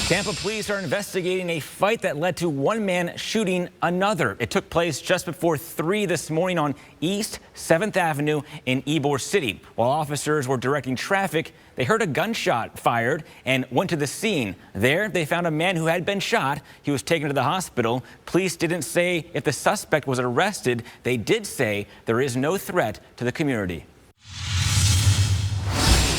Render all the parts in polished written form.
Tampa police are investigating a fight that led to one man shooting another. It took place just before 3 this morning on East 7th Avenue in Ybor City. While officers were directing traffic, they heard a gunshot fired and went to the scene. There, they found a man who had been shot. He was taken to the hospital. Police didn't say if the suspect was arrested. They did say there is no threat to the community.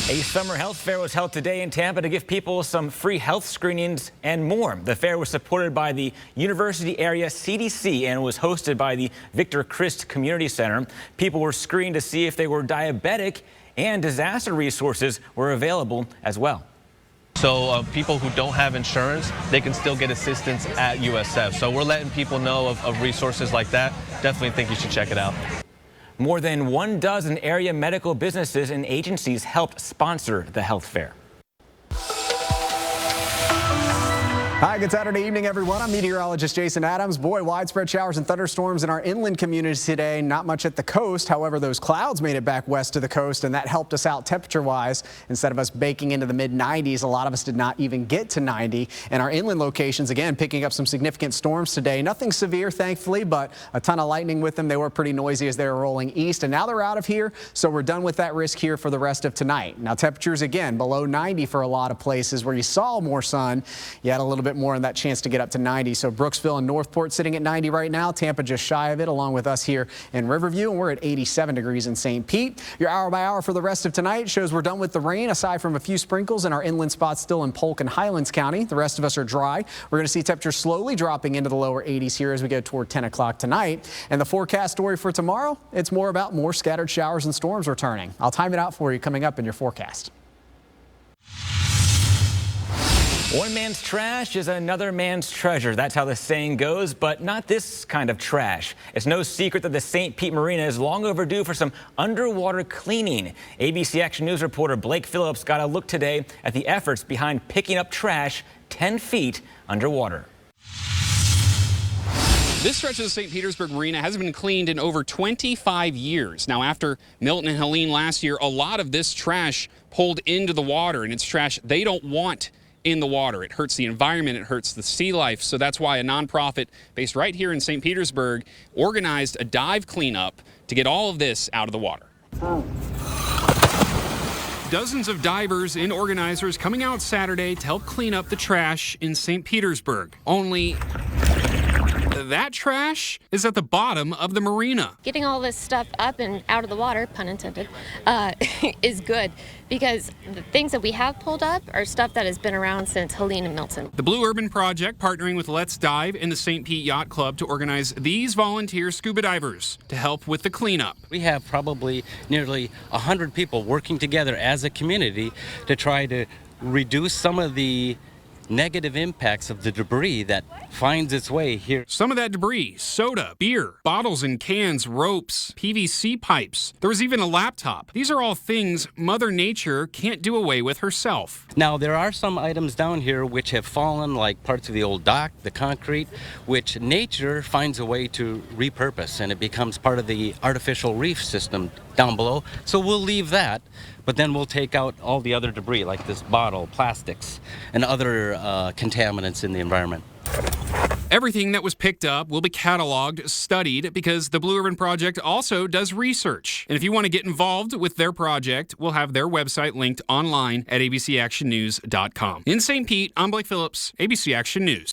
A summer health fair was held today in Tampa to give people some free health screenings and more. The fair was supported by the University Area CDC and was hosted by the Victor Christ Community Center. People were screened to see if they were diabetic, and disaster resources were available as well. So people who don't have insurance, they can still get assistance at USF. So we're letting people know of resources like that. Definitely think you should check it out. More than 12 area medical businesses and agencies helped sponsor the health fair. Hi, good Saturday evening, everyone. I'm meteorologist Jason Adams. Boy, widespread showers and thunderstorms in our inland communities today. Not much at the coast. However, those clouds made it back west to the coast, and that helped us out temperature-wise. Instead of us baking into the mid-90s, a lot of us did not even get to 90. And our inland locations, again, picking up some significant storms today. Nothing severe, thankfully, but a ton of lightning with them. They were pretty noisy as they were rolling east, and now they're out of here, so we're done with that risk here for the rest of tonight. Now, temperatures, again, below 90 for a lot of places where you saw more sun. You had a little bit more in that chance to get up to 90. So Brooksville and Northport sitting at 90 right now. Tampa just shy of it, along with us here in Riverview, and we're at 87 degrees in St. Pete. Your hour by hour for the rest of tonight shows we're done with the rain, aside from a few sprinkles in our inland spots still in Polk and Highlands County. The rest of us are dry. We're going to see temperatures slowly dropping into the lower 80s here as we go toward 10 o'clock tonight. And the forecast story for tomorrow, it's more about more scattered showers and storms returning. I'll time it out for you coming up in your forecast. One man's trash is another man's treasure. That's how the saying goes, but not this kind of trash. It's no secret that the St. Pete Marina is long overdue for some underwater cleaning. ABC Action News reporter Blake Phillips got a look today at the efforts behind picking up trash 10 feet underwater. This stretch of the St. Petersburg Marina hasn't been cleaned in over 25 years. Now, after Milton and Helene last year, a lot of this trash pulled into the water, and it's trash they don't want in the water. It hurts the environment, it hurts the sea life, so that's why a nonprofit based right here in St. Petersburg organized a dive cleanup to get all of this out of the water. Dozens of divers and organizers coming out Saturday to help clean up the trash in St. Petersburg. Only that trash is at the bottom of the marina. Getting all this stuff up and out of the water, pun intended, is good, because the things that we have pulled up are stuff that has been around since Helene and Milton. The Blue Urban Project partnering with Let's Dive and the St. Pete Yacht Club to organize these volunteer scuba divers to help with the cleanup. We have probably nearly 100 people working together as a community to try to reduce some of the negative impacts of the debris that finds its way here. Some of that debris: soda, beer, bottles and cans, ropes, PVC pipes. There was even a laptop. These are all things Mother Nature can't do away with herself. Now, there are some items down here which have fallen, like parts of the old dock, the concrete, which nature finds a way to repurpose, and it becomes part of the artificial reef system down below. So we'll leave that, but then we'll take out all the other debris, like this bottle, plastics, and other contaminants in the environment. Everything that was picked up will be cataloged, studied, because the Blue Urban Project also does research. And if you want to get involved with their project, we'll have their website linked online at abcactionnews.com. In St. Pete, I'm Blake Phillips, ABC Action News.